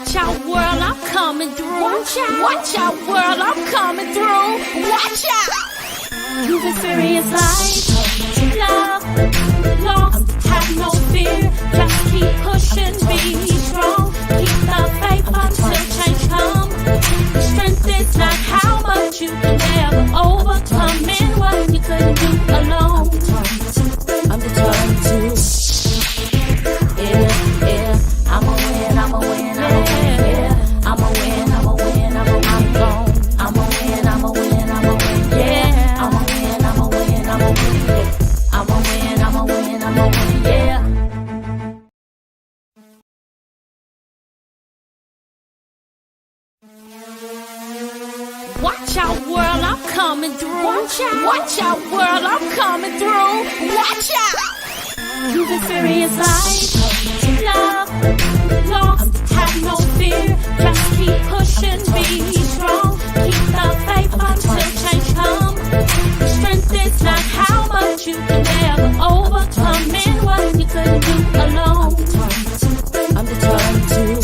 Watch out, world, I'm coming through. Watch out, world, I'm coming through. Watch out. You've experienced life, love, lost, have no fear. Just keep pushing, be strong. Keep the faith until change comes. Strength is not how much you can ever overcome and what you couldn't do alone. I'm determined to. Yeah, I'm a win, I'm a win, I'm a win, yeah. I'm a win, I'm a win, I'm gone. I'm a win, I'm a win, I'm a win, yeah. I'm a win, I'm a win, I'm a win, yeah. I'm a win, I'm a win, I'm a win, yeah. Watch out, world, I'm coming through. Watch out, world, I'm coming through. Watch out. You've experienced life, love, lost, have no fear. Just keep pushing, be strong. Keep the faith until change comes. Strength is not how much you can ever overcome and what you couldn't do alone. I'm determined to.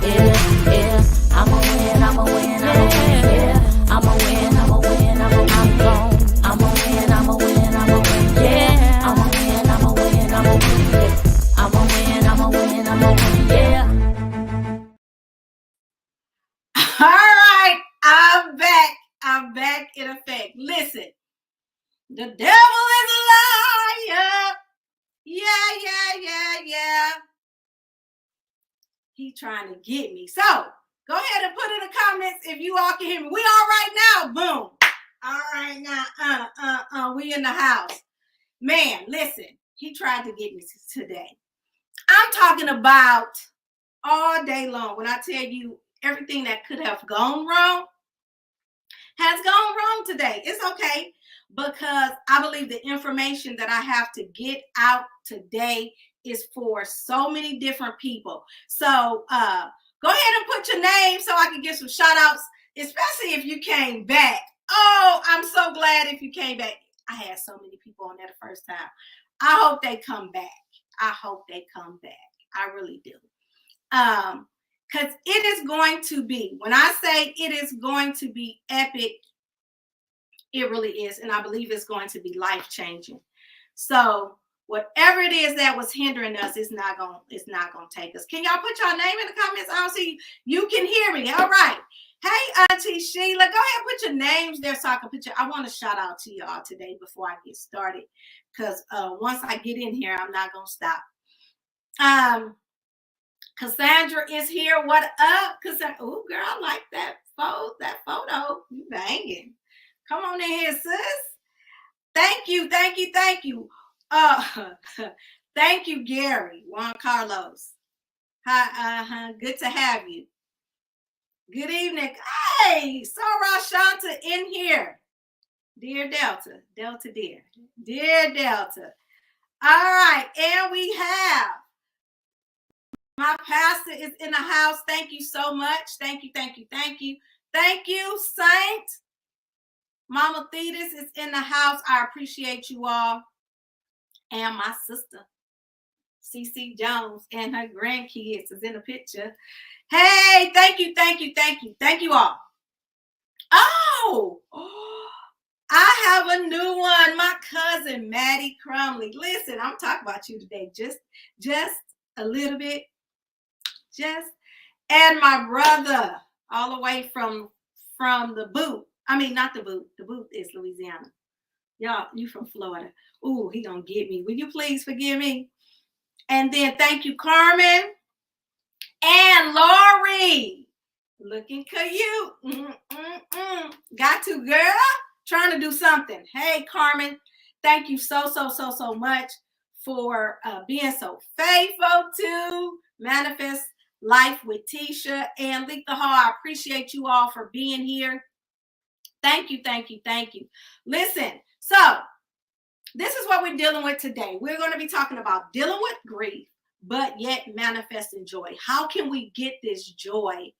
Yeah, I'm a win, I'm a win, I'm a win, yeah. I'm a win, I'm a win, I'm gone. I'm a win, I'm a win, I'm a win, yeah. I'm a win, I'm a win, I'm a win, yeah. I'm a win, I'm a win, I'm a win, yeah. All right, I'm back in effect. Listen, the devil is a liar. Yeah. He trying to get me. So go ahead and put in the comments if you all can hear me. We all right now. Boom. All right now. We in the house. Man, listen, he tried to get me today. I'm talking about all day long. When I tell you everything that could have gone wrong has gone wrong today. It's okay, because I believe the information that I have to get out today is for so many different people. So go ahead and put your name so I can get some shout outs, especially if you came back. Oh, I'm so glad if you came back. I had so many people on there the first time. I hope they come back. I hope they come back. I really do. Because it is going to be, when I say it is going to be epic, it really is. And I believe it's going to be life-changing. So whatever it is that was hindering us, it's not gonna take us. Can y'all put your name in the comments? I don't see you can hear me. All right. Hey, Auntie Sheila, go ahead and put your names there so I can put your, I want to shout out to y'all today before I get started. Because once I get in here, I'm not gonna stop. Cassandra is here. What up? Cassandra? Oh, girl, I like that photo. You banging. Come on in here, sis. Thank you. Thank you, Gary. Juan Carlos. Hi, good to have you. Good evening. Hey, Sarah Shanta in here. Dear Delta Dear Delta. All right, and we have my pastor is in the house. Thank you so much. Thank you. Thank you, Saint. Mama Thetis is in the house. I appreciate you all. And my sister, CC Jones, and her grandkids is in the picture. Hey, thank you. Thank you all. Oh, I have a new one. My cousin, Maddie Crumley. Listen, I'm talking about you today. Just a little bit. And my brother, all the way from the boot. I mean, not the boot. The boot is Louisiana. Y'all, you from Florida. Ooh, he gonna get me. Will you please forgive me? And then thank you, Carmen and Lori. Looking cute. Got to, girl. Trying to do something. Hey, Carmen, thank you so much for being so faithful to Manifest Life with Tisha and Letha Hall. I appreciate you all for being here. Thank you. Listen, so this is what we're dealing with today. We're going to be talking about dealing with grief, but yet manifesting joy. How can we get this joy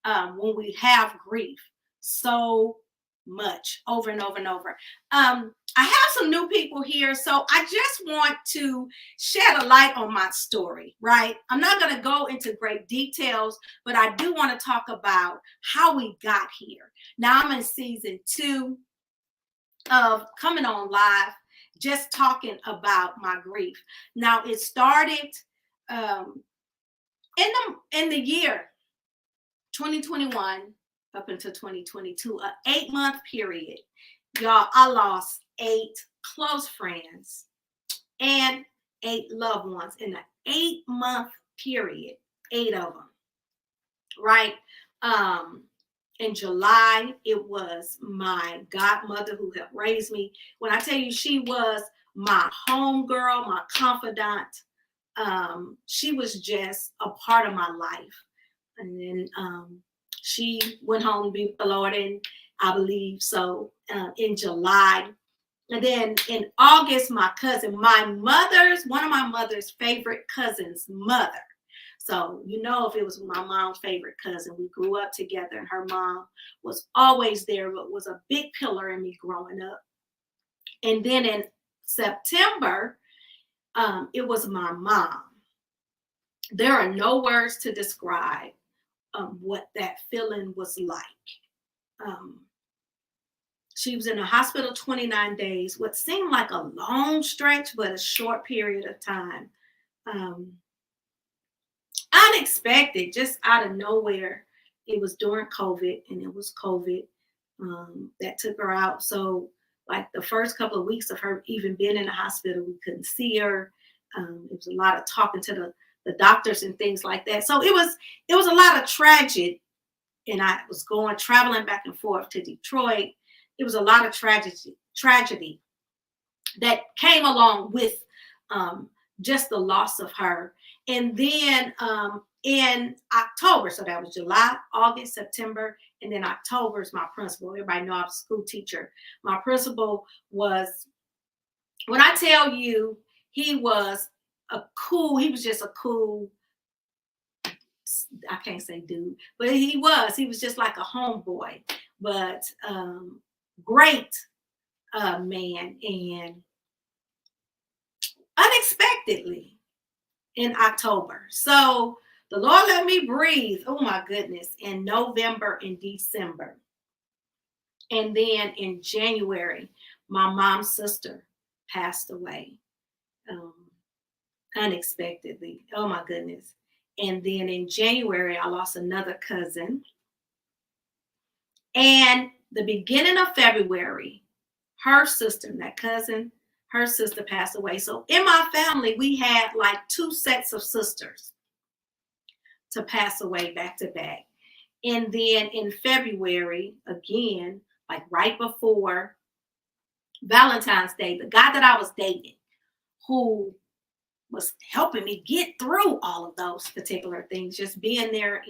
when we have grief? So much over and over and over. I have some new people here, so I just want to shed a light on my story, right? I'm not going to go into great details, but I do want to talk about how we got here. Now I'm in season 2 of coming on live, just talking about my grief. Now it started in the year 2021 up until 2022, an 8-month period. Y'all, I lost 8 close friends and 8 loved ones in an 8-month period, 8 of them, right? In July, it was my godmother who helped raise me. When I tell you she was my homegirl, my confidant, she was just a part of my life. And then she went home to be with the Lord, and I believe so in July. And then in August, my cousin, one of my mother's favorite cousins' mother. So, you know, if it was my mom's favorite cousin, we grew up together, and her mom was always there, but was a big pillar in me growing up. And then in September, it was my mom. There are no words to describe what that feeling was like. She was in the hospital 29 days, what seemed like a long stretch, but a short period of time. Unexpected, just out of nowhere. It was during COVID, and it was COVID that took her out. So like the first couple of weeks of her even being in the hospital, we couldn't see her. It was a lot of talking to the doctors and things like that. So it was a lot of tragedy. And I was traveling back and forth to Detroit. It was a lot of tragedy that came along with just the loss of her. And then in October, so that was July, August, September, and then October is my principal. Everybody know I'm a school teacher. My principal was, when I tell you, he was just a cool, I can't say dude, but he was just like a homeboy, but great man. And unexpectedly in October, so the Lord let me breathe, oh my goodness, in November and December. And then in January, my mom's sister passed away unexpectedly, oh my goodness. And then in January, I lost another cousin. And the beginning of February, her sister passed away. So in my family, we had like 2 sets of sisters to pass away back to back. And then in February, again, like right before Valentine's Day, the guy that I was dating, who was helping me get through all of those particular things, just being there,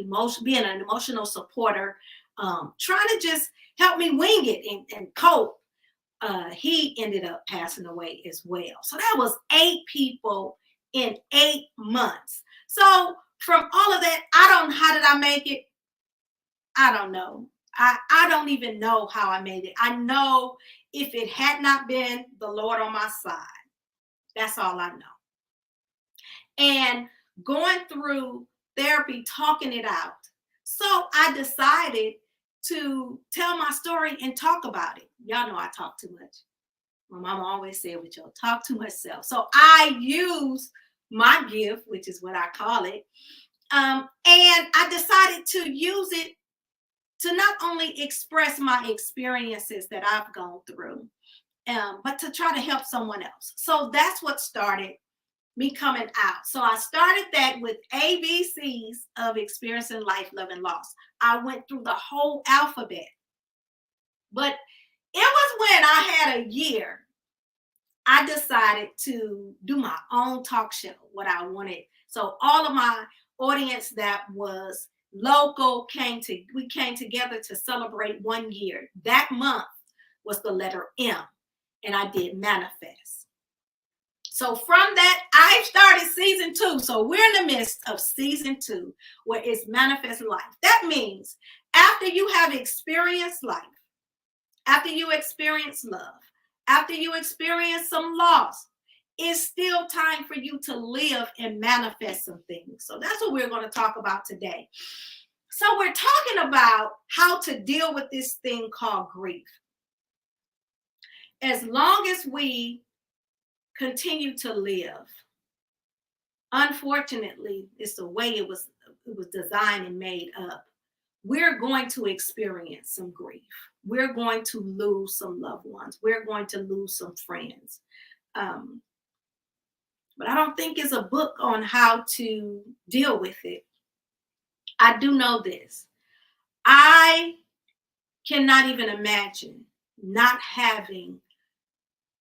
being an emotional supporter, trying to just help me wing it and cope. He ended up passing away as well. So that was 8 people in 8 months. So from all of that, how did I make it? I don't know. I don't even know how I made it. I know if it had not been the Lord on my side, that's all I know. And going through therapy, talking it out. So I decided to tell my story and talk about it. Y'all know I talk too much. My mama always said, with your talk too much self. So I use my gift, which is what I call it. And I decided to use it to not only express my experiences that I've gone through, but to try to help someone else. So that's what started me coming out. So I started that with ABCs of experiencing life, love, and loss. I went through the whole alphabet. But it was when I had a year, I decided to do my own talk show, what I wanted. So all of my audience that was local we came together to celebrate 1 year. That month was the letter M, and I did manifest. So from that, I started season 2. So we're in the midst of season 2, where it's manifest life. That means after you have experienced life, after you experience love, after you experience some loss, it's still time for you to live and manifest some things. So that's what we're going to talk about today. So we're talking about how to deal with this thing called grief. As long as we continue to live, unfortunately, it's the way it was designed and made up. We're going to experience some grief. We're going to lose some loved ones. We're going to lose some friends. But I don't think it's a book on how to deal with it. I do know this. I cannot even imagine not having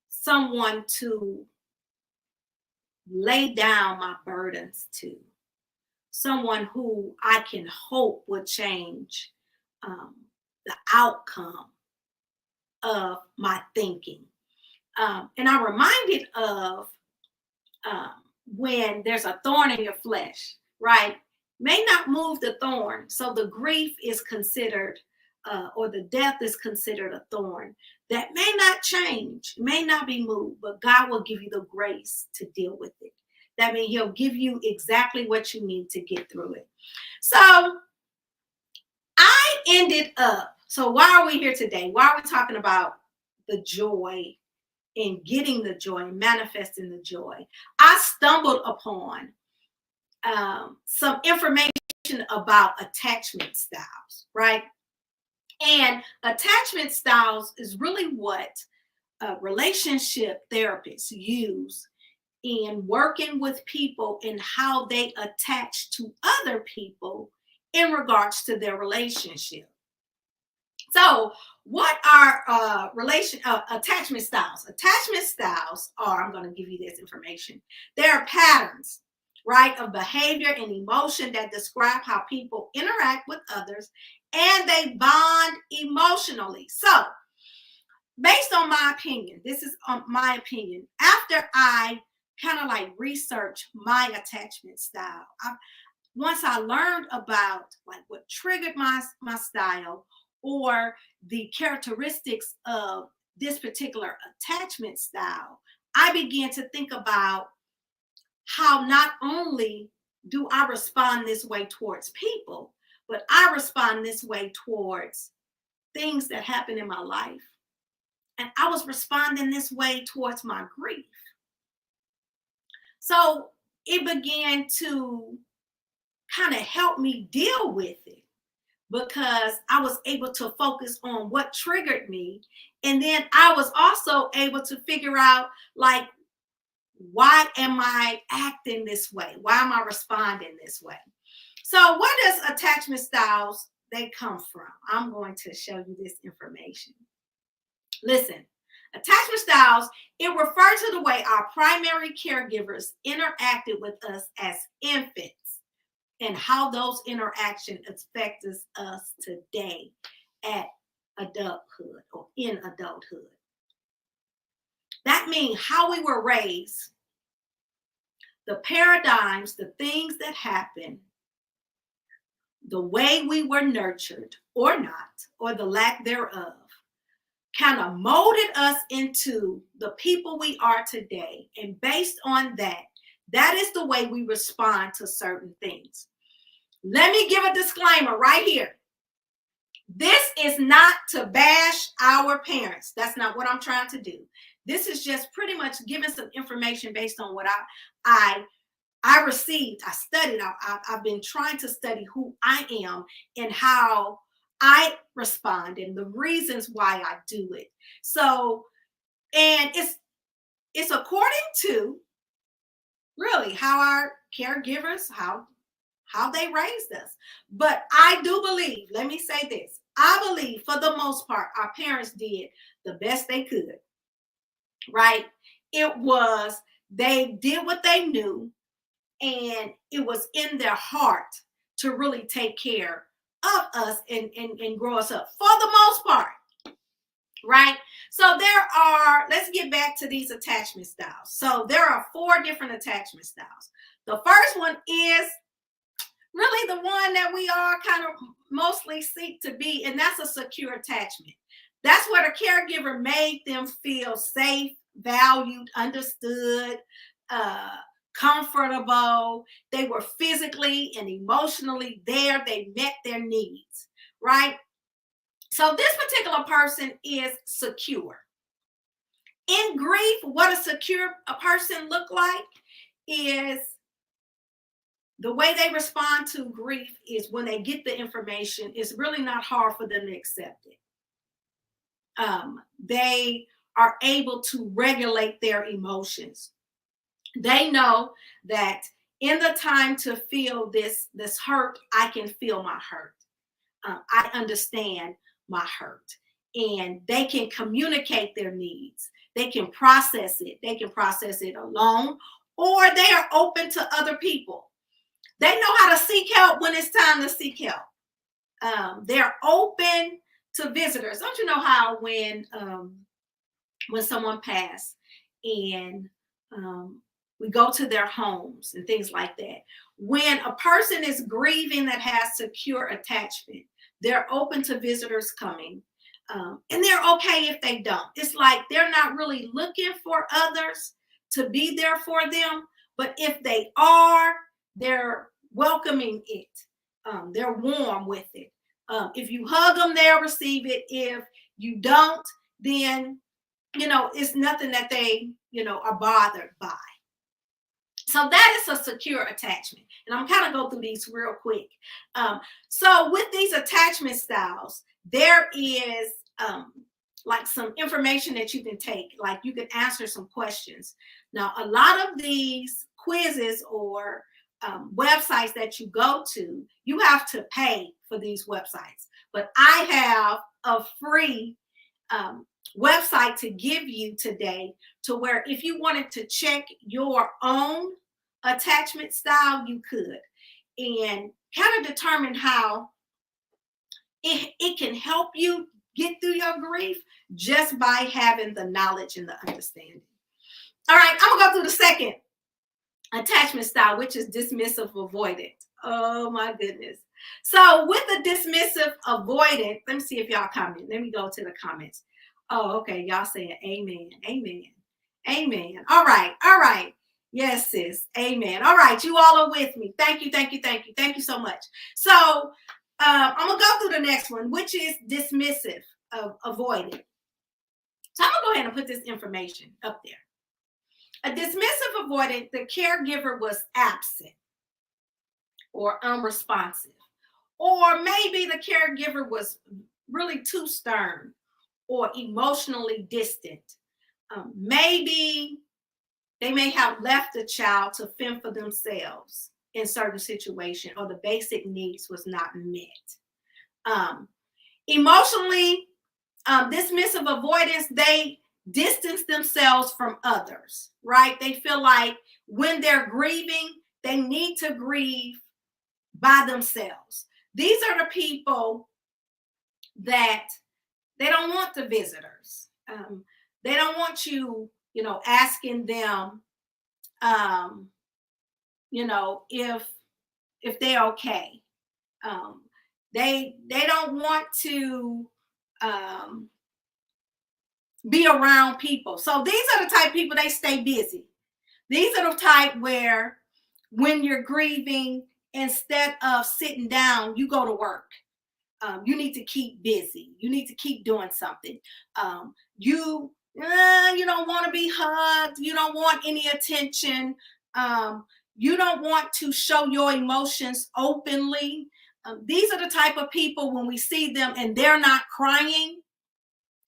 someone to lay down my burdens to, someone who I can hope will change the outcome of my thinking. And I'm reminded of when there's a thorn in your flesh, right? May not move the thorn. So the grief is considered, or the death is considered a thorn that may not change, may not be moved, but God will give you the grace to deal with it. That means he'll give you exactly what you need to get through it. So I ended up, so why are we here today? Why are we talking about the joy and getting the joy and manifesting the joy? I stumbled upon some information about attachment styles, right? And attachment styles is really what relationship therapists use in working with people and how they attach to other people in regards to their relationship. So what are attachment styles? Attachment styles are, I'm going to give you this information. They are patterns, right, of behavior and emotion that describe how people interact with others and they bond emotionally. So based on my opinion, this is my opinion, after I kind of like research my attachment style, once I learned about like what triggered my style or the characteristics of this particular attachment style, I began to think about how not only do I respond this way towards people, but I respond this way towards things that happen in my life. And I was responding this way towards my grief. So it began to kind of help me deal with it because I was able to focus on what triggered me. And then I was also able to figure out, like, why am I acting this way? Why am I responding this way? So where does attachment styles, they come from? I'm going to show you this information. Listen, attachment styles, it refers to the way our primary caregivers interacted with us as infants and how those interactions affect us today at adulthood or in adulthood. That means how we were raised, the paradigms, the things that happened, the way we were nurtured or not, or the lack thereof, kind of molded us into the people we are today. And based on that, that is the way we respond to certain things. Let me give a disclaimer right here. This is not to bash our parents. That's not what I'm trying to do. This is just pretty much giving some information based on what I received. I studied. I've been trying to study who I am and how I respond and the reasons why I do it. So, and it's according to really how our caregivers, how they raised us. But I do believe, let me say this, I believe for the most part, our parents did the best they could, right? They did what they knew, and it was in their heart to really take care of us and grow us up for the most part, right? So let's get back to these attachment styles. So there are 4 different attachment styles. The first one is really the one that we all kind of mostly seek to be, and that's a secure attachment. That's where the caregiver made them feel safe, valued, understood, comfortable. They were physically and emotionally there. They met their needs, right? So this particular person is secure. In grief, what a person look like is the way they respond to grief is when they get the information, it's really not hard for them to accept it. They are able to regulate their emotions. They know that in the time to feel this hurt, I can feel my hurt. I understand my hurt. And they can communicate their needs. They can process it. They can process it alone, or they are open to other people. They know how to seek help when it's time to seek help. They're open to visitors. Don't you know how when someone passed and we go to their homes and things like that, when a person is grieving that has secure attachment, they're open to visitors coming, and they're okay if they don't. It's like they're not really looking for others to be there for them, but if they are, they're welcoming it. They're warm with it. If you hug them, they'll receive it. If you don't, then, it's nothing that they, are bothered by. So that is a secure attachment. And I'm kind of go through these real quick. So with these attachment styles, there is like some information that you can take, like you can answer some questions. Now, a lot of these quizzes or websites that you go to, you have to pay for these websites. But I have a free website to give you today, to where if you wanted to check your own attachment style, you could, and kind of determine how it can help you get through your grief just by having the knowledge and the understanding. All right, I'm gonna go through the second attachment style, which is dismissive avoidant. Oh my goodness. So with the dismissive avoidant, let me see if y'all comment. Let me go to the comments. Oh, okay. Y'all saying amen. Amen. Amen. All right. All right. Yes, sis. Amen. All right. You all are with me. Thank you. Thank you. Thank you. Thank you so much. So I'm going to go through the next one, which is dismissive avoidant. So I'm going to go ahead and put this information up there. A dismissive avoidant, the caregiver was absent or unresponsive, or maybe the caregiver was really too stern or emotionally distant. Maybe they may have left the child to fend for themselves in certain situations, or the basic needs was not met. Emotionally, dismissive avoidance, they distance themselves from others, right? They feel like when they're grieving, they need to grieve by themselves. These are the people that they don't want the visitors. They don't want you, asking them, if they're okay. They don't want to be around people. So these are the type of people, they stay busy. These are the type where when you're grieving, instead of sitting down, you go to work. You need to keep busy. You need to keep doing something. You don't want to be hugged. You don't want any attention. You don't want to show your emotions openly. These are the type of people, when we see them and they're not crying,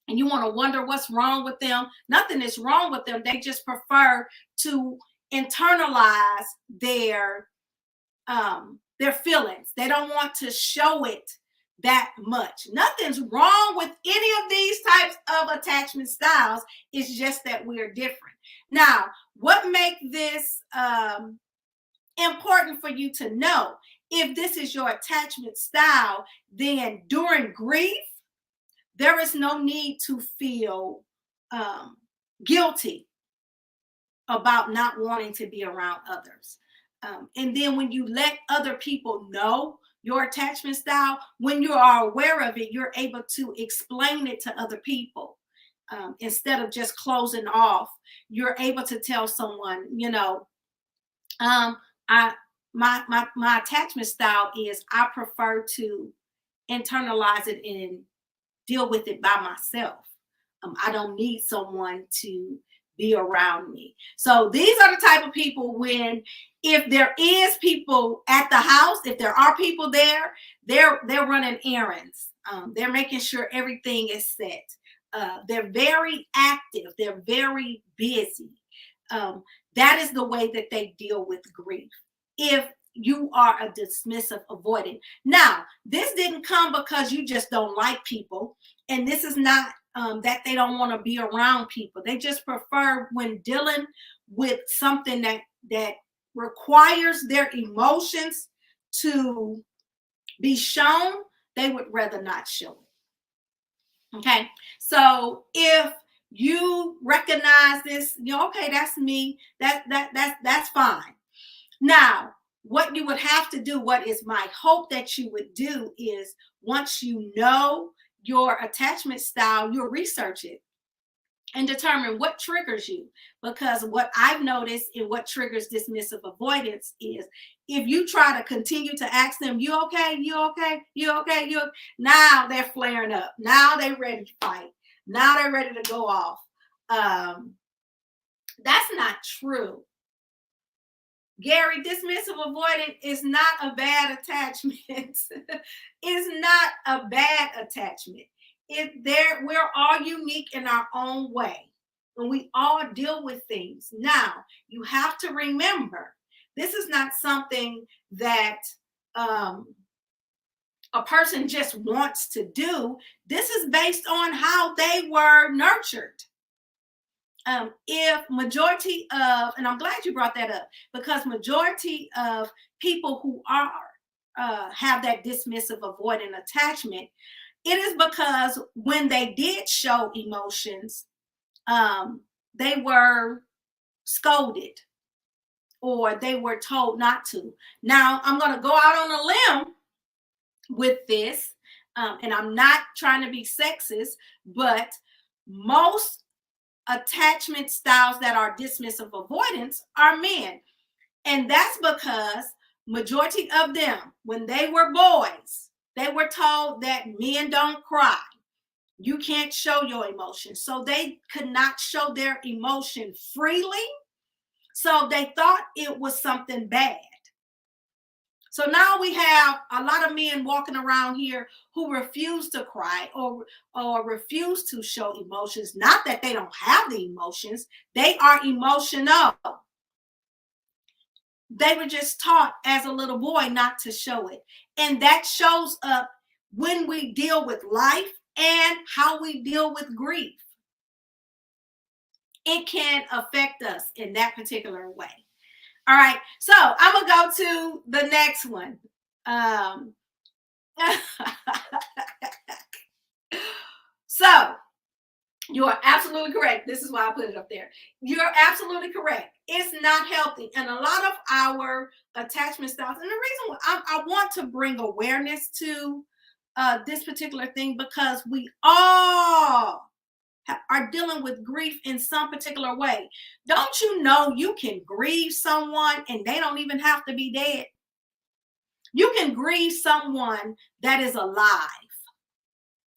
and you want to wonder what's wrong with them. Nothing is wrong with them. They just prefer to internalize their feelings. They don't want to show it that much. Nothing's wrong with any of these types of attachment styles. It's just that we're different. Now, what makes this important for you to know? If this is your attachment style, then during grief, there is no need to feel guilty about not wanting to be around others. And then when you let other people know your attachment style, when you are aware of it, you're able to explain it to other people. Instead of just closing off, you're able to tell someone, I my attachment style is I prefer to internalize it and deal with it by myself. I don't need someone to be around me. So these are the type of people if there is people at the house, if there are people there, they're running errands. They're making sure everything is set. They're very active. They're very busy. That is the way that they deal with grief. If you are a dismissive avoidant. Now, this didn't come because you just don't like people, and this is not that they don't want to be around people. They just prefer, when dealing with something that requires their emotions to be shown, they would rather not show it. Okay, so if you recognize this, okay, that's me. That's fine. Now, what you would have to do, what is my hope that you would do, is once you know your attachment style, you'll research it and determine what triggers you. Because what I've noticed and what triggers dismissive avoidance is if you try to continue to ask them, you okay, you okay, you okay, now they're flaring up. Now they're ready to fight. Now they're ready to go off. That's not true. Gary, dismissive avoidant is not a bad attachment. It's not a bad attachment. We're all unique in our own way, and we all deal with things. Now, you have to remember, this is not something that a person just wants to do. This is based on how they were nurtured. If majority of, and I'm glad you brought that up, because majority of people who are have that dismissive avoidant attachment, it is because when they did show emotions, they were scolded or they were told not to. Now, I'm going to go out on a limb with this, and I'm not trying to be sexist, but most attachment styles that are dismissive avoidance are men. And that's because majority of them, when they were boys, they were told that men don't cry. You can't show your emotions. So they could not show their emotion freely. So they thought it was something bad. So now we have a lot of men walking around here who refuse to cry or refuse to show emotions. Not that they don't have the emotions. They are emotional. They were just taught as a little boy not to show it. And that shows up when we deal with life and how we deal with grief. It can affect us in that particular way. All right, so I'm gonna go to the next one. So you are absolutely correct. This is why I put it up there. You're absolutely correct. It's not healthy. And a lot of our attachment styles, and the reason I want to bring awareness to this particular thing, because we all are dealing with grief in some particular way. Don't you know you can grieve someone and they don't even have to be dead? You can grieve someone that is alive,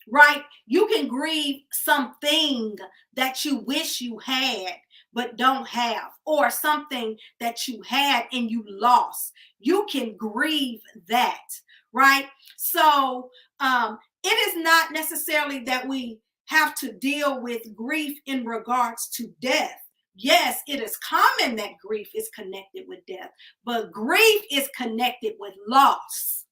right? You can grieve something that you wish you had but don't have, or something that you had and you lost. You can grieve that, right? So it is not necessarily that we have to deal with grief in regards to death. Yes, it is common that grief is connected with death, but grief is connected with loss.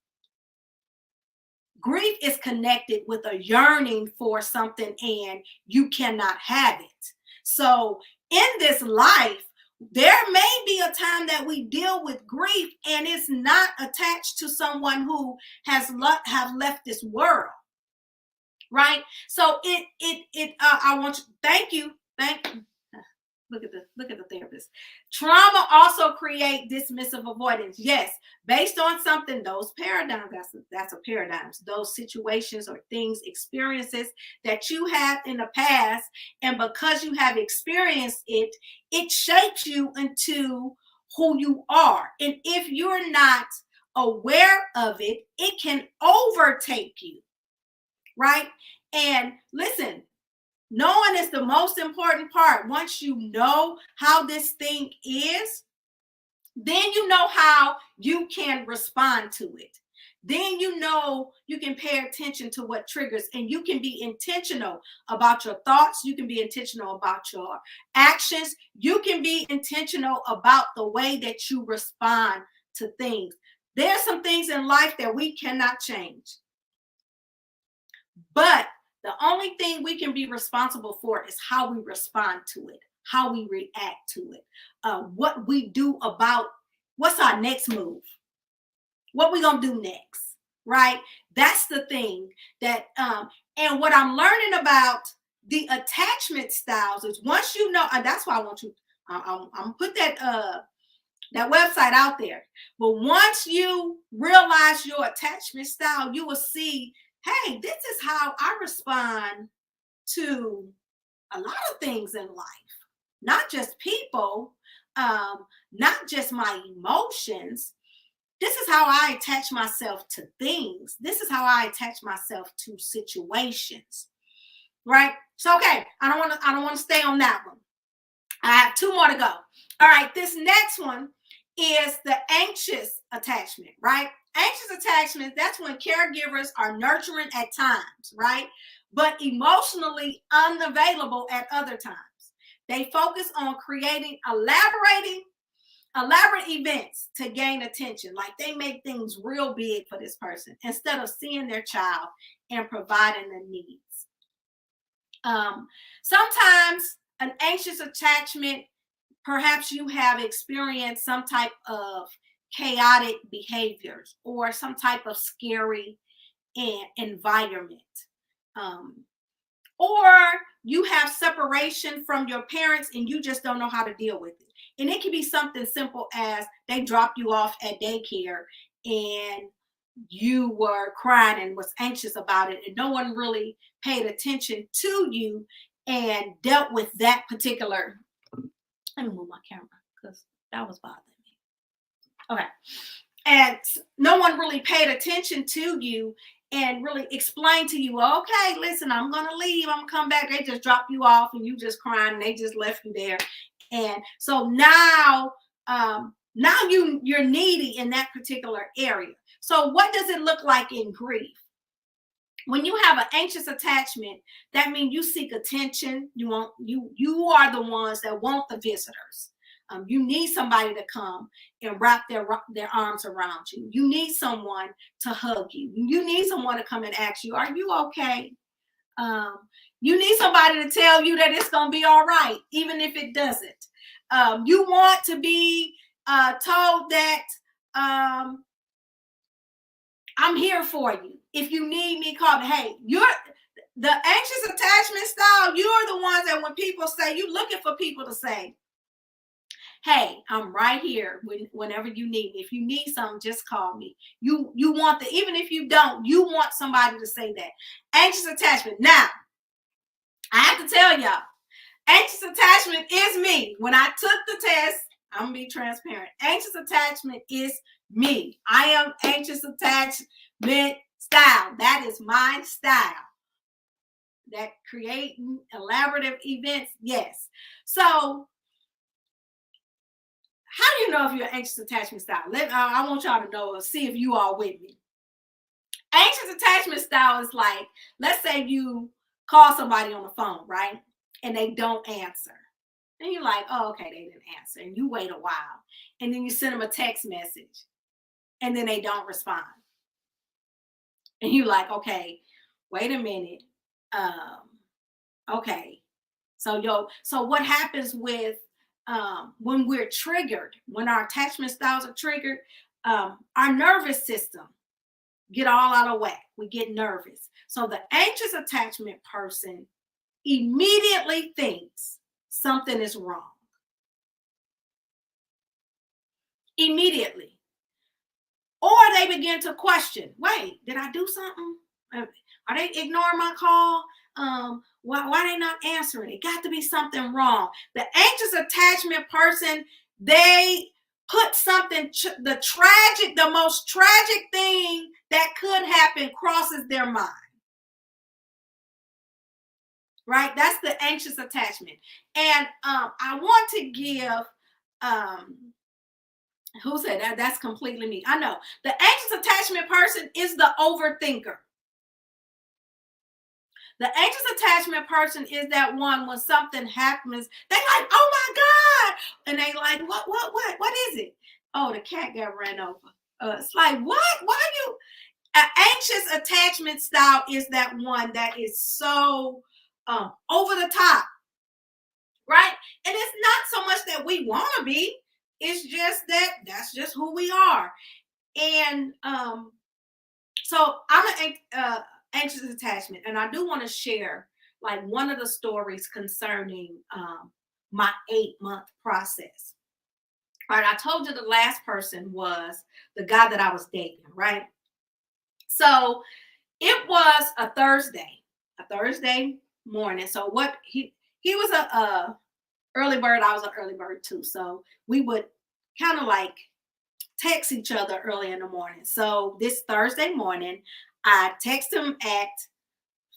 Grief is connected with a yearning for something and you cannot have it. So in this life, there may be a time that we deal with grief and it's not attached to someone who have left this world. Right? So I want you, thank you. Look at the therapist. Trauma also create dismissive avoidance. Yes, based on something, those paradigms, that's a paradigm. Those situations or things, experiences that you had in the past, and because you have experienced it, it shapes you into who you are. And if you're not aware of it, it can overtake you, right? And listen, knowing is the most important part. Once you know how this thing is, then you know how you can respond to it. Then you know you can pay attention to what triggers, and you can be intentional about your thoughts. You can be intentional about your actions. You can be intentional about the way that you respond to things. There are some things in life that we cannot change, but the only thing we can be responsible for is how we respond to it, how we react to it, what we do about what's our next move, what we gonna do next, right? That's the thing that, and what I'm learning about the attachment styles is once you know, and that's why I want you, I'm put that website out there. But once you realize your attachment style, you will see, hey, this is how I respond to a lot of things in life, not just people, not just my emotions. This is how I attach myself to things. This is how I attach myself to situations, right? So, okay, I don't want to stay on that one. I have two more to go. All right, this next one is the anxious attachment, right? Anxious attachment, that's when caregivers are nurturing at times, right? But emotionally unavailable at other times. They focus on creating elaborate events to gain attention. Like they make things real big for this person instead of seeing their child and providing the needs. Sometimes an anxious attachment, perhaps you have experienced some type of chaotic behaviors or some type of scary environment. Or you have separation from your parents and you just don't know how to deal with it. And it can be something simple as they dropped you off at daycare and you were crying and was anxious about it, and no one really paid attention to you and dealt with that particular. Let me move my camera because that was bothering me. Okay. And no one really paid attention to you and really explained to you, okay, listen, I'm going to leave. I'm going to come back. They just dropped you off and you just crying and they just left you there. And so now you're needy in that particular area. So what does it look like in grief? When you have an anxious attachment, that means you seek attention. You are the ones that want the visitors. You need somebody to come and wrap their arms around you. You need someone to hug you. You need someone to come and ask you, are you okay? You need somebody to tell you that it's going to be all right, even if it doesn't. You want to be told that I'm here for you. If you need me, call me. Hey, you're the anxious attachment style. You're the ones that when people say, you're looking for people to say, hey, I'm right here whenever you need me. If you need something, just call me. You want even if you don't, you want somebody to say that. Anxious attachment. Now, I have to tell y'all, anxious attachment is me. When I took the test, I'm going to be transparent. Anxious attachment is me. I am anxious attachment style. That is my style. That creating elaborative events, yes. So, how do you know if you're an anxious attachment style? I want y'all to know, see if you are with me. Anxious attachment style is like, let's say you call somebody on the phone, right? And they don't answer. And you're like, oh, okay, they didn't answer. And you wait a while. And then you send them a text message. And then they don't respond. And you're like, okay, wait a minute. Okay. So what happens with when we're triggered, when our attachment styles are triggered, our nervous system get all out of whack. We get nervous. So the anxious attachment person immediately thinks something is wrong. immediately. Or they begin to question, wait, did I do something? Are they ignoring my call? Why they not answering? It got to be something wrong. The anxious attachment person, they put something, the most tragic thing that could happen crosses their mind. Right? That's the anxious attachment. And I want to give, who said that? That's completely me. I know. The anxious attachment person is the overthinker. The anxious attachment person is that one when something happens, they like, oh my God. And they like, what is it? Oh, the cat got ran over. It's like, what? Why you? An anxious attachment style is that one that is so over the top, right? And it's not so much that we want to be. It's just that's just who we are. And so I'm an anxious attachment, and I do want to share like one of the stories concerning my 8-month process. All right, I told you the last person was the guy that I was dating, right? So it was a Thursday morning. So what he was a early bird, I was an early bird too. So we would kind of like text each other early in the morning. So this Thursday morning, I text him at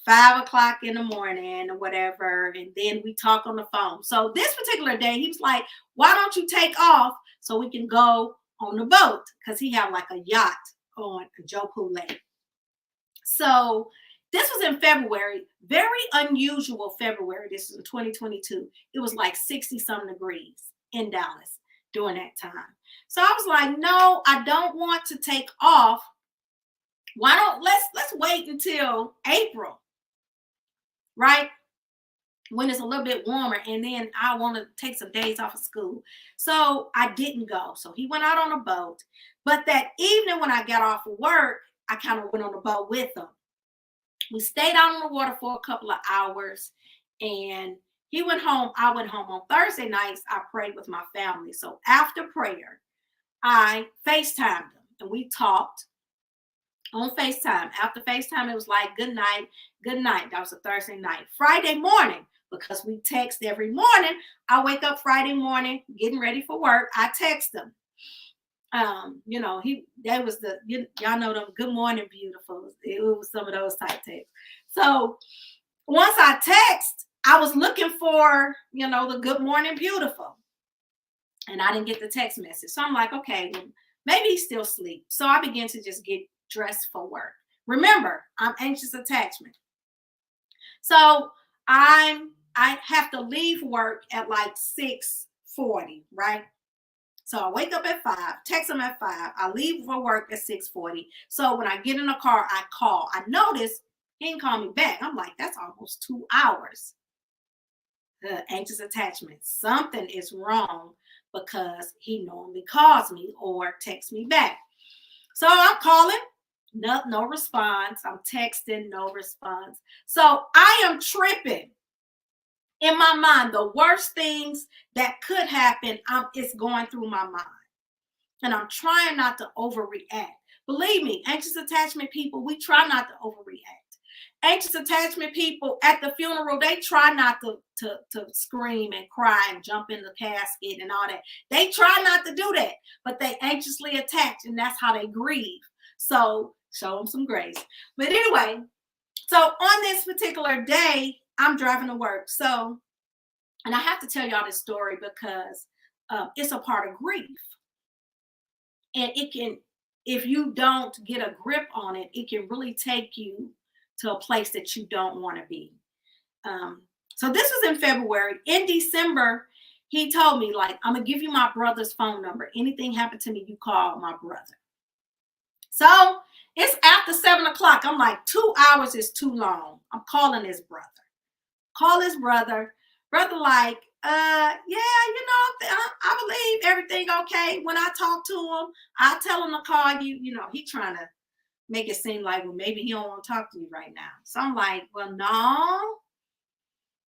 5:00 in the morning or whatever, and then we talk on the phone. So this particular day, he was like, "Why don't you take off so we can go on the boat?" Because he had like a yacht on Jopu Lake. So this was in February, very unusual February. This is in 2022. It was like 60-some degrees in Dallas during that time. So I was like, no, I don't want to take off. Why don't let's wait until April, right? When it's a little bit warmer, and then I want to take some days off of school. So I didn't go. So he went out on a boat. But that evening when I got off of work, I kind of went on the boat with him. We stayed out on the water for a couple of hours, and he went home. I went home. On Thursday nights, I prayed with my family. So after prayer, I FaceTimed him, and we talked on FaceTime. After FaceTime, it was like, good night, good night. That was a Thursday night. Friday morning, because we text every morning, I wake up Friday morning, getting ready for work. I text him. That was y'all know them good morning beautiful. It was some of those type texts. So once I text, I was looking for, the good morning beautiful. And I didn't get the text message. So I'm like, okay, well, maybe he's still asleep. So I began to just get dressed for work. Remember, I'm anxious attachment. So I have to leave work at like 6:40, right? So I wake up at 5, text him at 5. I leave for work at 6:40. So when I get in the car, I call. I notice he didn't call me back. I'm like, that's almost 2 hours. Anxious attachment. Something is wrong because he normally calls me or texts me back. So I'm calling, no response. I'm texting, no response. So I am tripping. In my mind, the worst things that could happen is going through my mind. And I'm trying not to overreact. Believe me, anxious attachment people, we try not to overreact. Anxious attachment people at the funeral, they try not to scream and cry and jump in the casket and all that. They try not to do that, but they anxiously attach, and that's how they grieve. So show them some grace. But anyway, so on this particular day, I'm driving to work. So, and I have to tell y'all this story because it's a part of grief. And it can, if you don't get a grip on it, it can really take you to a place that you don't want to be. So this was in February. In December, he told me, like, I'm going to give you my brother's phone number. Anything happened to me, you call my brother. So it's after 7:00. I'm like, 2 hours is too long. I'm calling his brother. Call his brother. Brother like, I believe everything okay. When I talk to him, I tell him to call you. He trying to make it seem like, well, maybe he don't want to talk to me right now. So I'm like, well, no.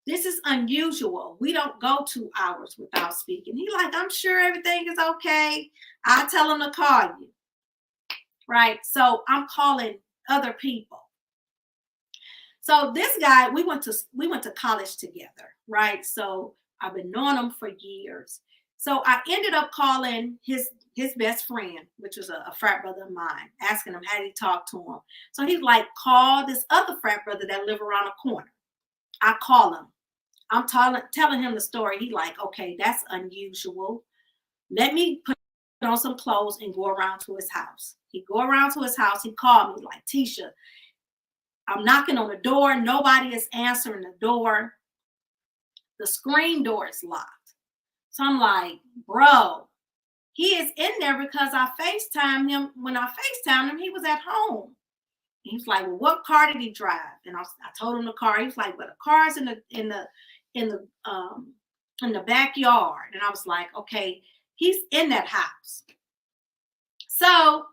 This is unusual. We don't go 2 hours without speaking. He like, I'm sure everything is okay. I'll tell him to call you. Right? So I'm calling other people. So this guy, we went to college together, right? So I've been knowing him for years. So I ended up calling his best friend, which was a frat brother of mine, asking him how he talked to him. So he's like, call this other frat brother that live around the corner. I call him. I'm telling him the story. He like, okay, that's unusual. Let me put on some clothes and go around to his house. He go around to his house. He called me like, Tisha, I'm knocking on the door. Nobody is answering the door. The screen door is locked. So I'm like, bro, he is in there because I FaceTimed him. When I FaceTimed him, he was at home. He was like, well, what car did he drive? And I told him the car. He was like, but the car's in the backyard. And I was like, okay, he's in that house. So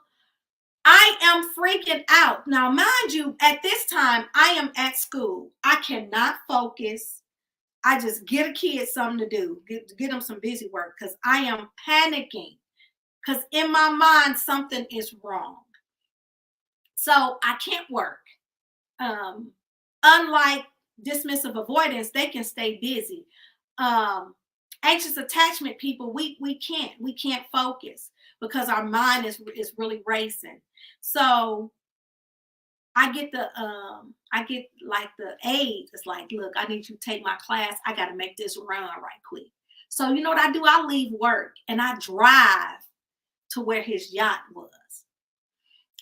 I am freaking out. Now, mind you, at this time, I am at school. I cannot focus. I just get a kid something to do, get them some busy work, because I am panicking, because in my mind, something is wrong. So I can't work. Unlike dismissive avoidance, they can stay busy. Anxious attachment people, we can't focus because our mind is really racing. So I get like the aide. It's like, look, I need you to take my class. I got to make this run right quick. So you know what I do? I leave work and I drive to where his yacht was.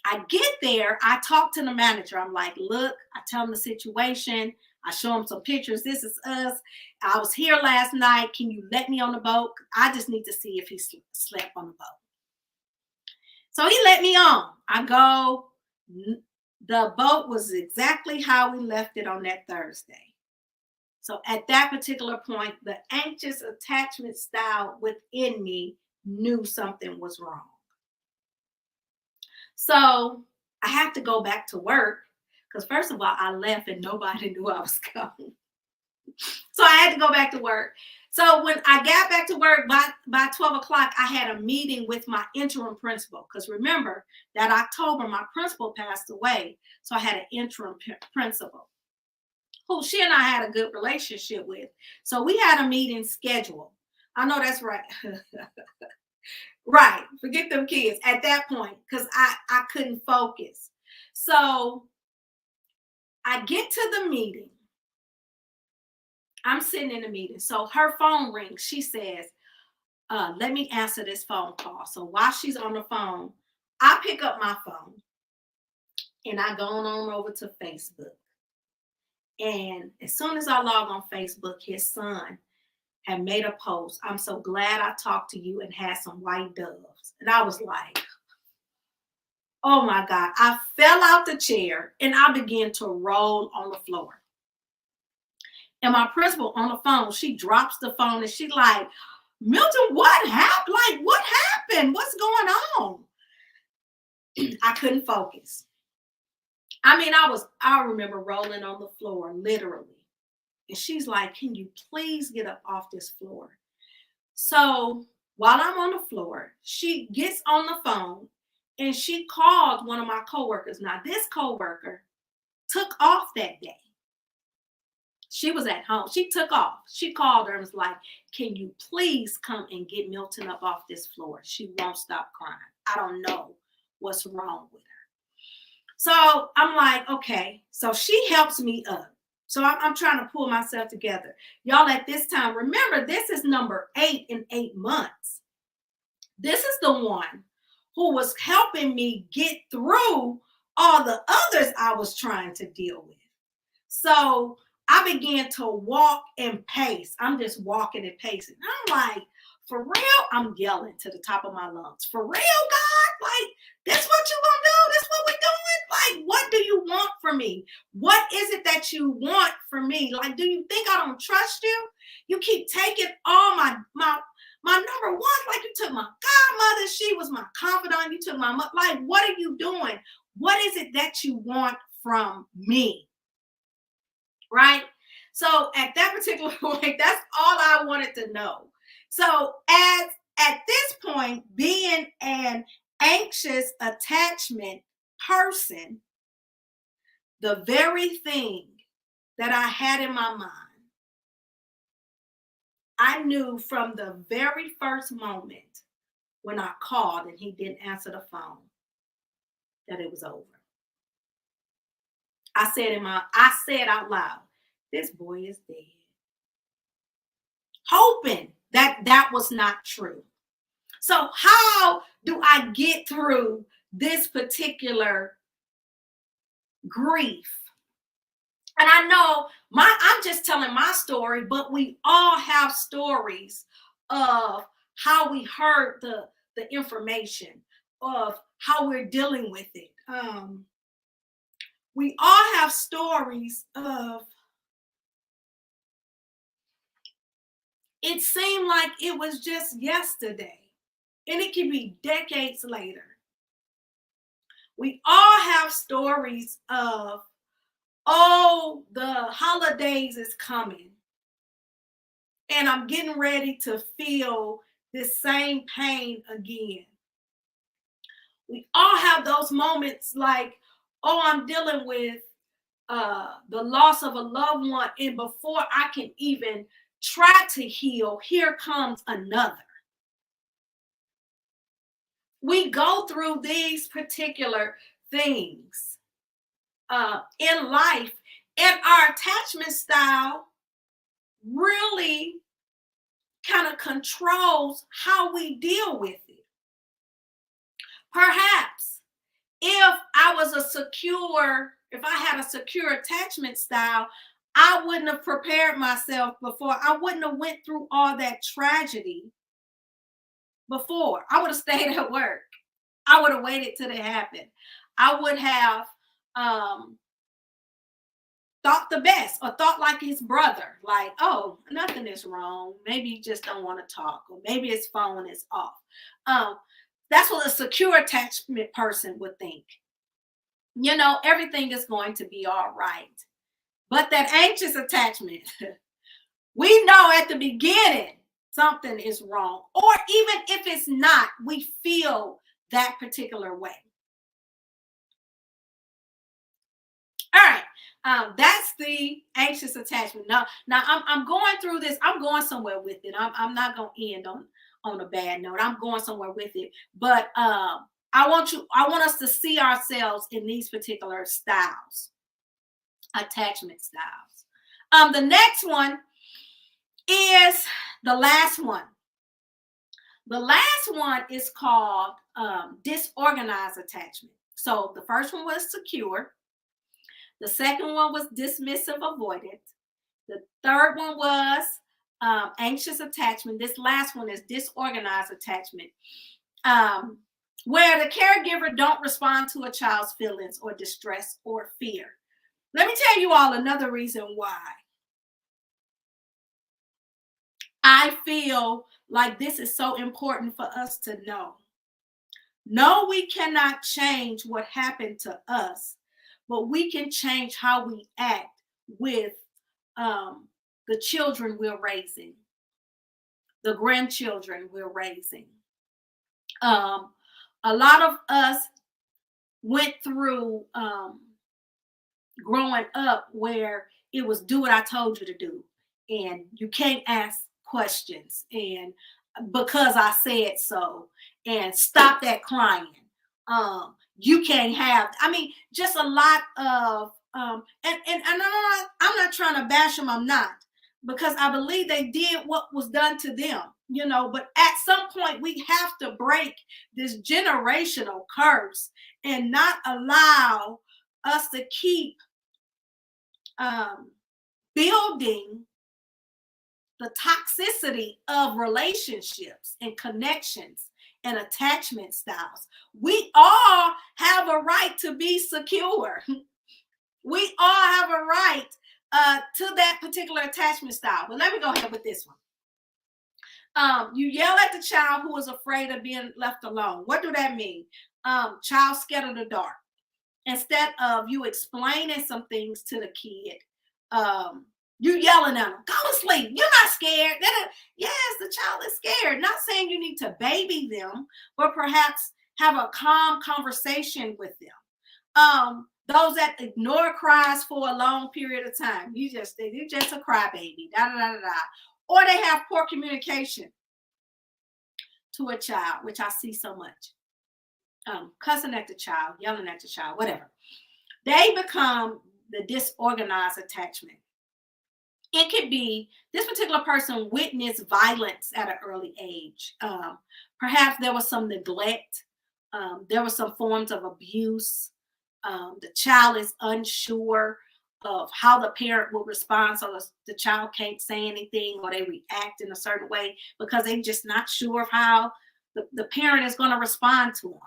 I get there. I talk to the manager. I'm like, look, I tell him the situation. I show him some pictures. This is us. I was here last night. Can you let me on the boat? I just need to see if he slept on the boat. So he let me on. I go. The boat was exactly how we left it on that Thursday. So at that particular point, the anxious attachment style within me knew something was wrong. So I had to go back to work because first of all, I left and nobody knew I was coming. So I had to go back to work. So when I got back to work by 12 o'clock, I had a meeting with my interim principal. Because remember that October, my principal passed away. So I had an interim principal who she and I had a good relationship with. So we had a meeting scheduled. I know that's right. Right. Forget them kids at that point because I couldn't focus. So I get to the meeting. I'm sitting in the meeting. So her phone rings. She says, let me answer this phone call. So while she's on the phone, I pick up my phone and I go on over to Facebook. And as soon as I log on Facebook, his son had made a post. I'm so glad I talked to you and had some white doves. And I was like, oh my God. I fell out the chair and I began to roll on the floor. And my principal on the phone, she drops the phone and she like, Milton, what happened? Like, what happened? What's going on? I couldn't focus. I mean, I remember rolling on the floor, literally. And she's like, can you please get up off this floor? So while I'm on the floor, she gets on the phone and she called one of my coworkers. Now, this coworker took off that day. She was at home. She took off. She called her and was like, can you please come and get Milton up off this floor? She won't stop crying. I don't know what's wrong with her. So I'm like, okay. So she helps me up. So I'm trying to pull myself together. Y'all, at this time, remember, this is number 8 in 8 months. This is the one who was helping me get through all the others I was trying to deal with. So I began to walk and pace. I'm just walking and pacing. I'm like, for real? I'm yelling to the top of my lungs. For real, God? Like, this what you gonna do? This what we doing? Like, what do you want from me? What is it that you want from me? Like, do you think I don't trust you? You keep taking all my number one. Like, you took my godmother. She was my confidant. You took my mother. Like, what are you doing? What is it that you want from me? Right? So at that particular point, that's all I wanted to know. So at this point, being an anxious attachment person, the very thing that I had in my mind, I knew from the very first moment when I called and he didn't answer the phone that it was over. I said out loud, this boy is dead. Hoping that that was not true. So how do I get through this particular grief? And I know I'm just telling my story, but we all have stories of how we heard the information, of how we're dealing with it. We all have stories of, it seemed like it was just yesterday, and it can be decades later. We all have stories of, oh, the holidays is coming, and I'm getting ready to feel this same pain again. We all have those moments like, oh, I'm dealing with the loss of a loved one, and before I can even try to heal, here comes another. We go through these particular things in life, and our attachment style really kind of controls how we deal with it. Perhaps if I had a secure attachment style, I wouldn't have prepared myself before. I wouldn't have went through all that tragedy before. I would have stayed at work. I would have waited till it happened. I would have thought the best, or thought like his brother, like, oh, nothing is wrong. Maybe he just don't want to talk, or maybe his phone is off. That's what a secure attachment person would think. You know, everything is going to be all right. But that anxious attachment, we know at the beginning something is wrong. Or even if it's not, we feel that particular way. All right. That's the anxious attachment. Now I'm going through this. I'm going somewhere with it. I'm not going to end on a bad note. I'm going somewhere with it. But I want us to see ourselves in these particular styles, attachment styles. The next one is the last one. The last one is called disorganized attachment. So the first one was secure. The second one was dismissive avoidant. The third one was anxious attachment. This last one is disorganized attachment, where the caregiver don't respond to a child's feelings or distress or fear. Let me tell you all another reason why I feel like this is so important for us to know. No, we cannot change what happened to us, but we can change how we act with the children we're raising, the grandchildren we're raising. A lot of us went through growing up where it was do what I told you to do, and you can't ask questions, and because I said so, and stop that crying. You can't have, I mean, just a lot of and I'm not trying to bash them, I'm not, because I believe they did what was done to them, you know, but at some point we have to break this generational curse and not allow us to keep building the toxicity of relationships and connections and attachment styles. We all have a right to be secure. We all have a right to that particular attachment style. But let me go ahead with this one. You yell at the child who is afraid of being left alone. What do that mean? Child scared of the dark. Instead of you explaining some things to the kid, You yelling at them, go to sleep. You're not scared. Yes, the child is scared. Not saying you need to baby them, but perhaps have a calm conversation with them. Those that ignore cries for a long period of time, you're just a crybaby. Da da da da da. Or they have poor communication to a child, which I see so much. Cussing at the child, yelling at the child, whatever. They become the disorganized attachment. It could be this particular person witnessed violence at an early age. Perhaps there was some neglect. There were some forms of abuse. The child is unsure of how the parent will respond, so the child can't say anything, or they react in a certain way because they're just not sure of how the parent is going to respond to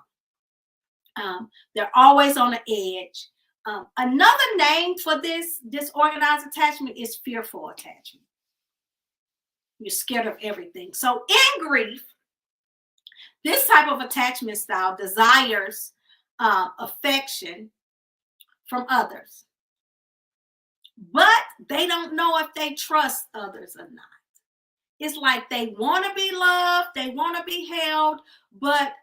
them. They're always on the edge. Another name for this disorganized attachment is fearful attachment. You're scared of everything. So in grief, this type of attachment style desires affection from others, but they don't know if they trust others or not. It's like they want to be loved, they want to be held, but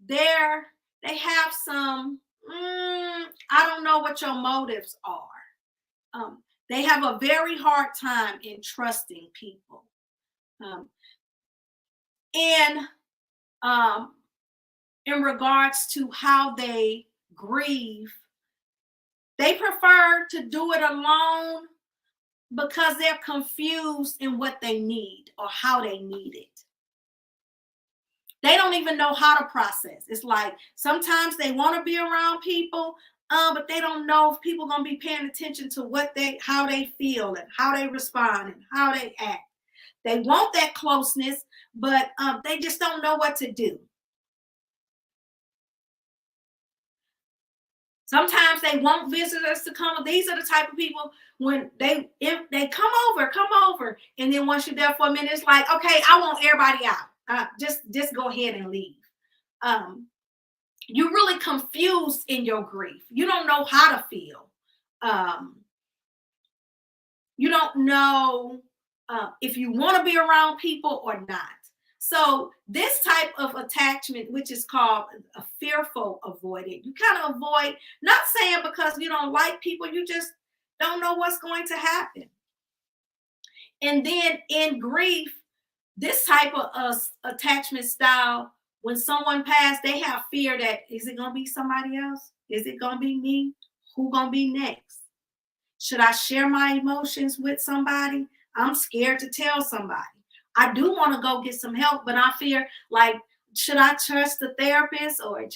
they have some, I don't know what your motives are. They have a very hard time in trusting people. In regards to how they grieve, they prefer to do it alone because they're confused in what they need or how they need it. They don't even know how to process. It's like sometimes they want to be around people, but they don't know if people are going to be paying attention to how they feel and how they respond and how they act. They want that closeness, but they just don't know what to do. Sometimes they want visitors to come. These are the type of people when if they come over, and then once you're there for a minute, it's like, okay, I want everybody out. Just go ahead and leave. You're really confused in your grief. You don't know how to feel. You don't know if you want to be around people or not. So this type of attachment, which is called a fearful avoidant, you kind of avoid, not saying because you don't like people, you just don't know what's going to happen. And then in grief, this type of attachment style, when someone passed, they have fear that, is it going to be somebody else? Is it going to be me? Who going to be next? Should I share my emotions with somebody? I'm scared to tell somebody. I do want to go get some help, but I fear, like, should I trust the therapist? Or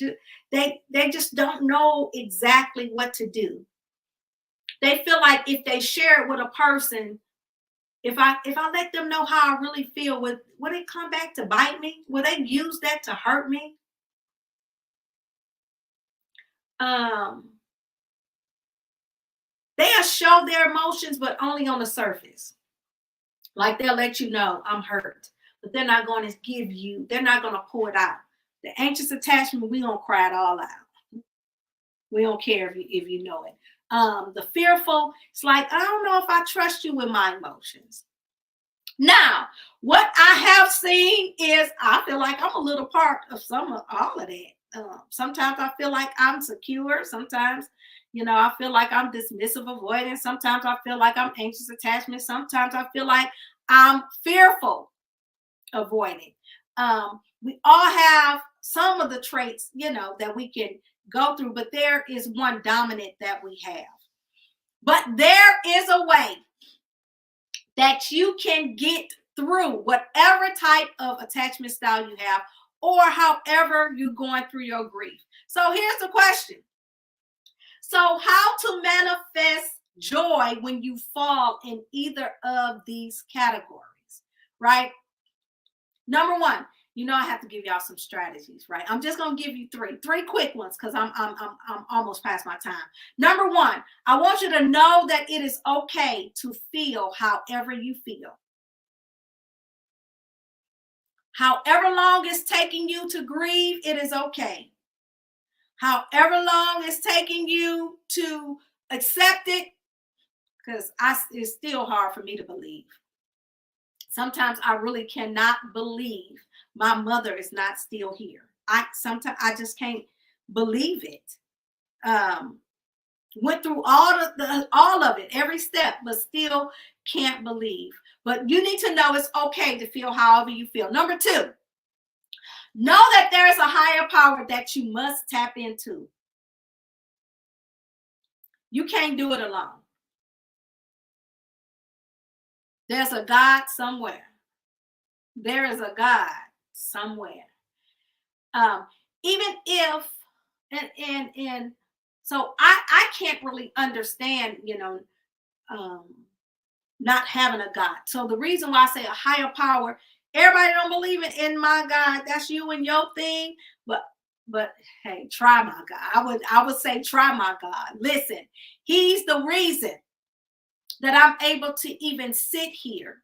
they just don't know exactly what to do. They feel like if they share it with a person, if I let them know how I really feel, will it come back to bite me? Will they use that to hurt me? They'll show their emotions, but only on the surface. Like they'll let you know I'm hurt, but they're not going to they're not going to pour it out. The anxious attachment, we gonna cry it all out. We don't care if you know it. The fearful, it's like, I don't know if I trust you with my emotions. Now, what I have seen is I feel like I'm a little part of all of that. Sometimes I feel like I'm secure. Sometimes, I feel like I'm dismissive avoidant. Sometimes I feel like I'm anxious attachment. Sometimes I feel like I'm fearful avoiding. We all have some of the traits, that we can go through, but there is one dominant that we have. But there is a way that you can get through whatever type of attachment style you have, or however you're going through your grief. So here's the question. So how to manifest joy when you fall in either of these categories, right? Number one, I have to give y'all some strategies, right? I'm just going to give you three quick ones because I'm almost past my time. Number one, I want you to know that it is okay to feel however you feel. However long it's taking you to grieve, it is okay. However long it's taking you to accept it, because it's still hard for me to believe. Sometimes I really cannot believe my mother is not still here. Sometimes I just can't believe it. Went through all of it, every step, but still can't believe. But you need to know it's okay to feel however you feel. Number 2, know that there is a higher power that you must tap into. You can't do it alone. There's a God somewhere. There is a God somewhere. Even if, and so I can't really understand, not having a God. So the reason why I say a higher power, everybody don't believe in my God. That's you and your thing. But hey, try my God. I would say try my God. Listen, he's the reason that I'm able to even sit here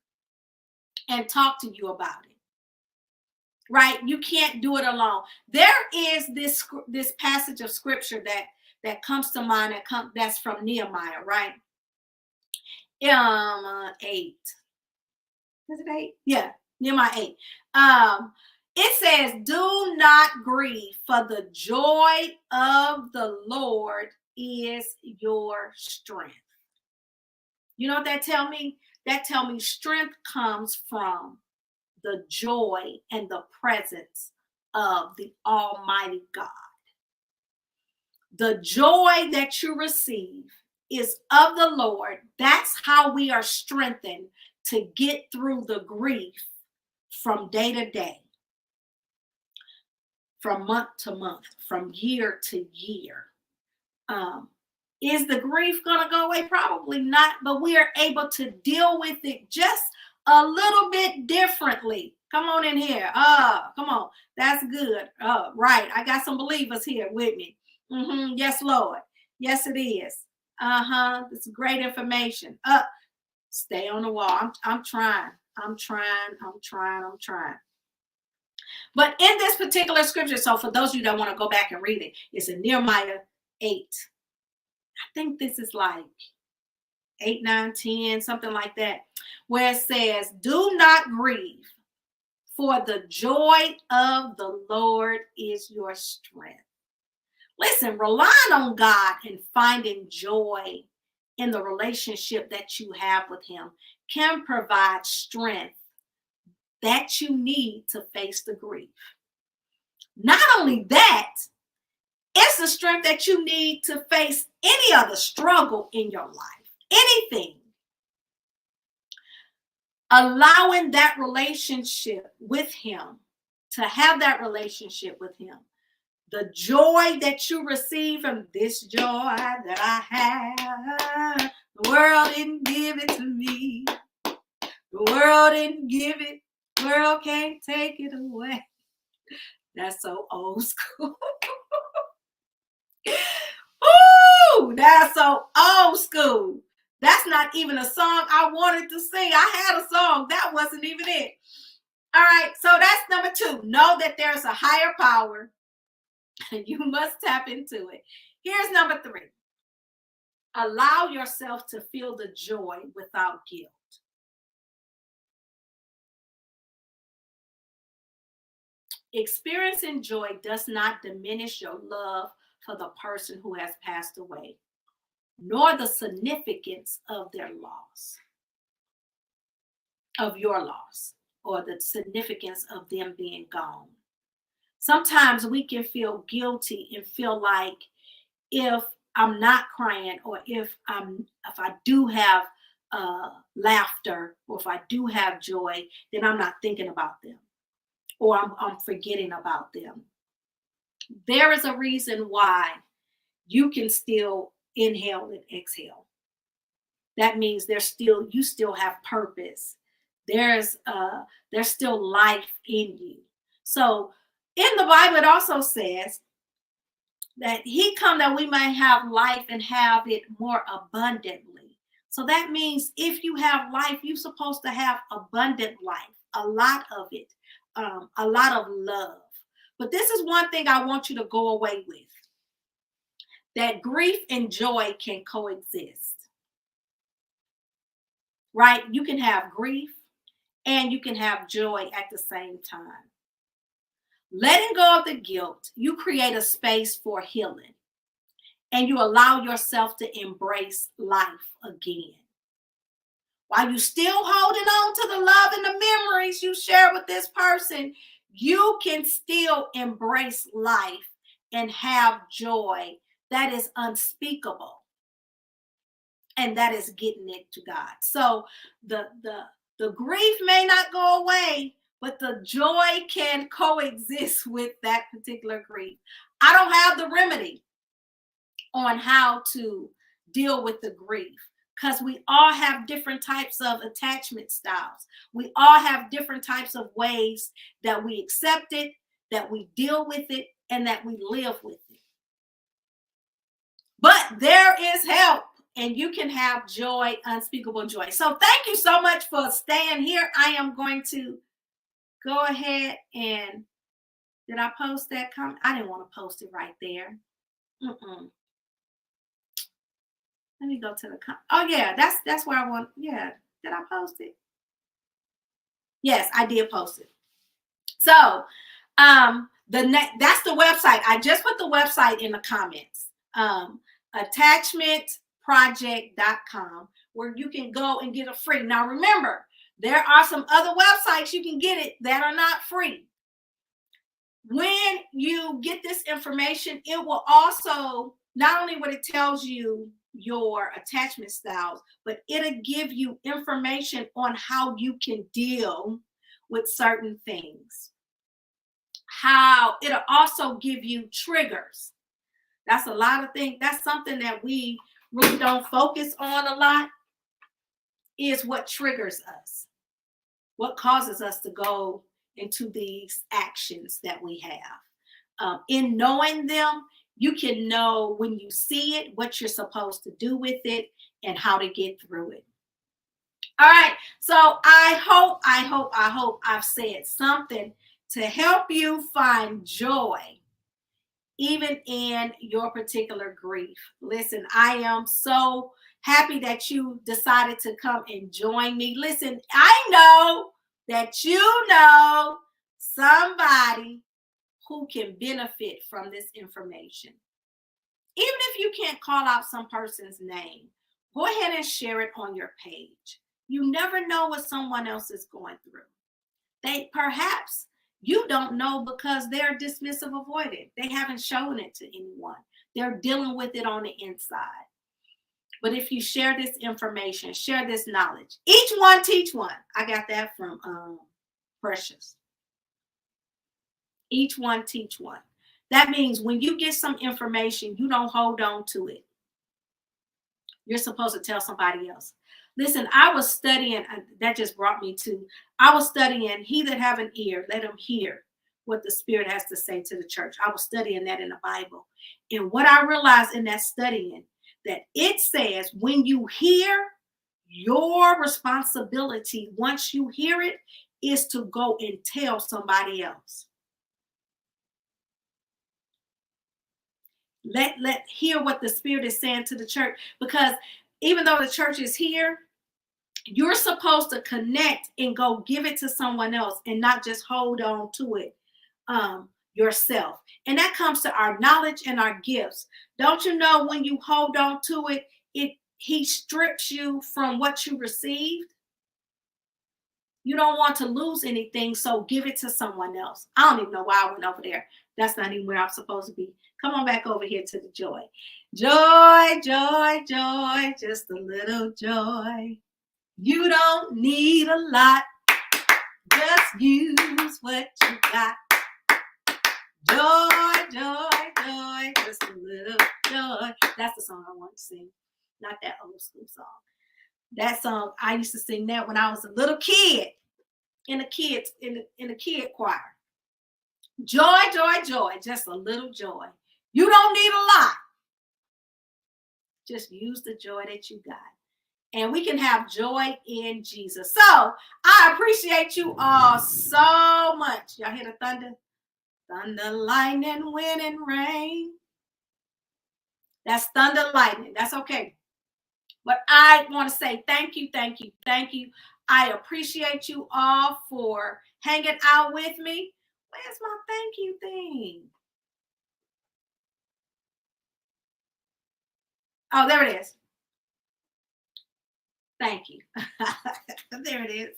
and talk to you about it. Right? You can't do it alone. There is this passage of scripture that comes to mind that's from Nehemiah, right? 8. Is it 8? Yeah, Nehemiah 8. It says, "Do not grieve, for the joy of the Lord is your strength." You know what that tell me? That tell me strength comes from the joy and the presence of the Almighty God. The joy that you receive is of the Lord. That's how we are strengthened to get through the grief from day to day, from month to month, from year to year. Is the grief going to go away? Probably not, but we are able to deal with it just a little bit differently. Come on in here. Come on. That's good. Right. I got some believers here with me. Yes, Lord. Yes, it is. It's great information. Stay on the wall. I'm trying. But in this particular scripture, so for those of you that want to go back and read it, it's in Nehemiah 8. I think this is like 8, 9, 10, something like that, where it says, "Do not grieve, for the joy of the Lord is your strength." Listen, relying on God and finding joy in the relationship that you have with him can provide strength that you need to face the grief. Not only that, it's the strength that you need to face any other struggle in your life, anything. Allowing that relationship with him, to have that relationship with him, the joy that you receive from this joy that I have, the world didn't give it to me. The world didn't give it. The world can't take it away. That's so old school. Ooh, that's so old school. That's not even a song I wanted to sing. I had a song. That wasn't even it. All right, so that's number 2. Know that there's a higher power and you must tap into it. Here's number 3. Allow yourself to feel the joy without guilt. Experiencing joy does not diminish your love for the person who has passed away, nor the significance of their loss, of your loss, or the significance of them being gone. Sometimes we can feel guilty and feel like if I'm not crying, or if I do have laughter, or if I do have joy, then I'm not thinking about them, or I'm forgetting about them. There is a reason why you can still inhale and exhale. That means you still have purpose. There's still life in you. So in the Bible, it also says that he come that we may have life and have it more abundantly. So that means if you have life, you're supposed to have abundant life, a lot of it, a lot of love. But this is one thing I want you to go away with, that grief and joy can coexist. right? You can have grief and you can have joy at the same time. Letting go of the guilt, you create a space for healing and you allow yourself to embrace life again. While you're still holding on to the love and the memories you share with this person, you can still embrace life and have joy that is unspeakable. And that is getting it to God. So the grief may not go away, but the joy can coexist with that particular grief. I don't have the remedy on how to deal with the grief because we all have different types of attachment styles. We all have different types of ways that we accept it, that we deal with it, and that we live with it. But there is help. And you can have joy, unspeakable joy. So thank you so much for staying here. I am going to go ahead and, did I post that comment? I didn't want to post it right there. Let me go to the comment. Oh yeah, that's where I want. Yeah, did I post it? Yes, I did post it. So that's the website. I just put the website in the comments. Attachmentproject.com, where you can go and get a free. Now remember, there are some other websites you can get it that are not free. When you get this information, it will also, not only what it tells you your attachment styles, but it'll give you information on how you can deal with certain things. How it'll also give you triggers. That's a lot of things. That's something that we really don't focus on a lot, is what triggers us, what causes us to go into these actions that we have. In knowing them, you can know when you see it, what you're supposed to do with it and how to get through it. All right. So I hope I've said something to help you find joy even in your particular grief. Listen, I am so happy that you decided to come and join me. Listen, I know that you know somebody who can benefit from this information. Even if you can't call out some person's name, go ahead and share it on your page. You never know what someone else is going through. Perhaps you don't know because they're dismissive avoidant. They haven't shown it to anyone. They're dealing with it on the inside. But if you share this information, share this knowledge, each one teach one. I got that from Precious. Each one teach one. That means when you get some information, you don't hold on to it. You're supposed to tell somebody else. Listen, I was studying, that just brought me to, I was studying, he that have an ear, let him hear what the Spirit has to say to the church. I was studying that in the Bible. And what I realized in that studying, that it says when you hear, your responsibility, once you hear it, is to go and tell somebody else. Let hear what the Spirit is saying to the church, because even though the church is here, you're supposed to connect and go give it to someone else and not just hold on to it yourself. And that comes to our knowledge and our gifts. Don't you know when you hold on to it, he strips you from what you received? You don't want to lose anything, so give it to someone else. I don't even know why I went over there. That's not even where I'm supposed to be. Come on back over here to the joy. Joy, joy, joy, just a little joy. You don't need a lot. Just use what you got. Joy, joy, joy, just a little joy. That's the song I want to sing, not that old school song. That song, I used to sing that when I was a little kid in the kid choir. Joy, joy, joy, just a little joy. You don't need a lot. Just use the joy that you got. And we can have joy in Jesus. So I appreciate you all so much. Y'all hear the thunder? Thunder, lightning, wind, and rain. That's thunder, lightning. That's okay. But I want to say thank you, thank you, thank you. I appreciate you all for hanging out with me. Where's my thank you thing? Oh, there it is. Thank you. There it is.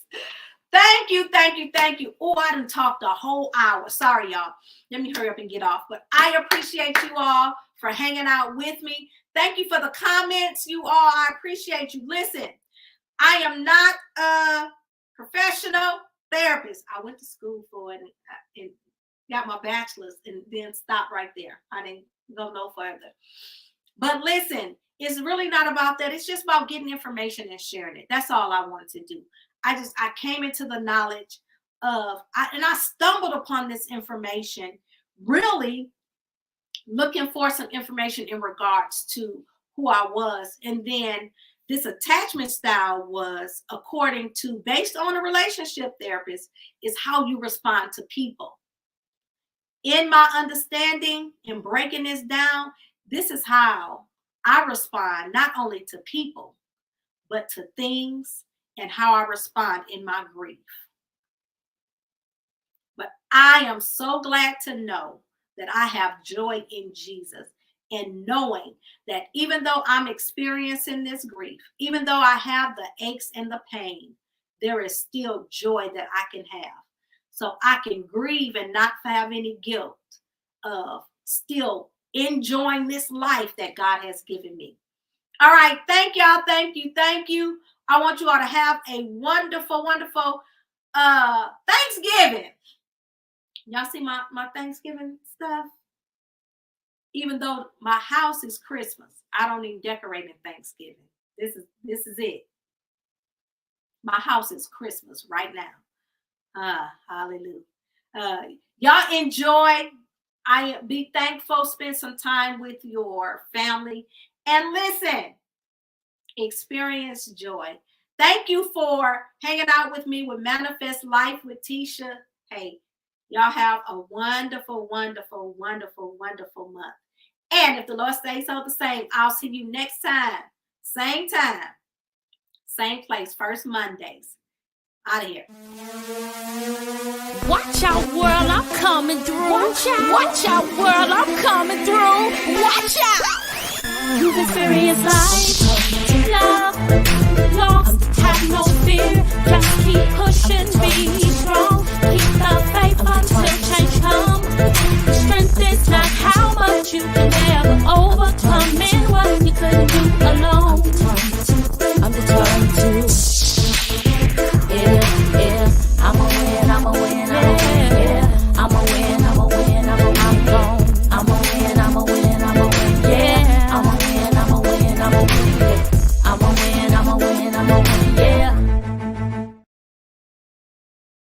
Thank you, thank you, thank you. Oh, I done talked a whole hour. Sorry, y'all. Let me hurry up and get off. But I appreciate you all for hanging out with me. Thank you for the comments, you all. I appreciate you. Listen, I am not a professional therapist. I went to school for it and got my bachelor's and then stopped right there. I didn't go no further. But listen, it's really not about that. It's just about getting information and sharing it. That's all I wanted to do. I came into the knowledge of, and I stumbled upon this information, really looking for some information in regards to who I was. And then this attachment style was according to, based on a relationship therapist, is how you respond to people. In my understanding and breaking this down, this is how I respond not only to people, but to things, and how I respond in my grief. But I am so glad to know that I have joy in Jesus, and knowing that even though I'm experiencing this grief, even though I have the aches and the pain, there is still joy that I can have. So I can grieve and not have any guilt of still enjoying this life that God has given me. All right. Thank y'all. Thank you. Thank you. I want you all to have a wonderful, wonderful Thanksgiving. Y'all see my Thanksgiving stuff? Even though my house is Christmas, I don't even decorate in Thanksgiving. This is it. My house is Christmas right now. Hallelujah. Y'all enjoy. Be thankful. Spend some time with your family. And listen, experience joy. Thank you for hanging out with me with Manifest Life with Tisha. Hey, y'all have a wonderful, wonderful, wonderful, wonderful month. And if the Lord stays all the same, I'll see you next time. Same place, first Mondays. Out of here. Watch out, world, I'm coming through. Watch out, world, I'm coming through. Watch out. You've experienced life, love, lost, have no fear. Just keep pushing, be strong. Keep the faith until change comes. Strength is not how much you can ever overcome, and what you couldn't do.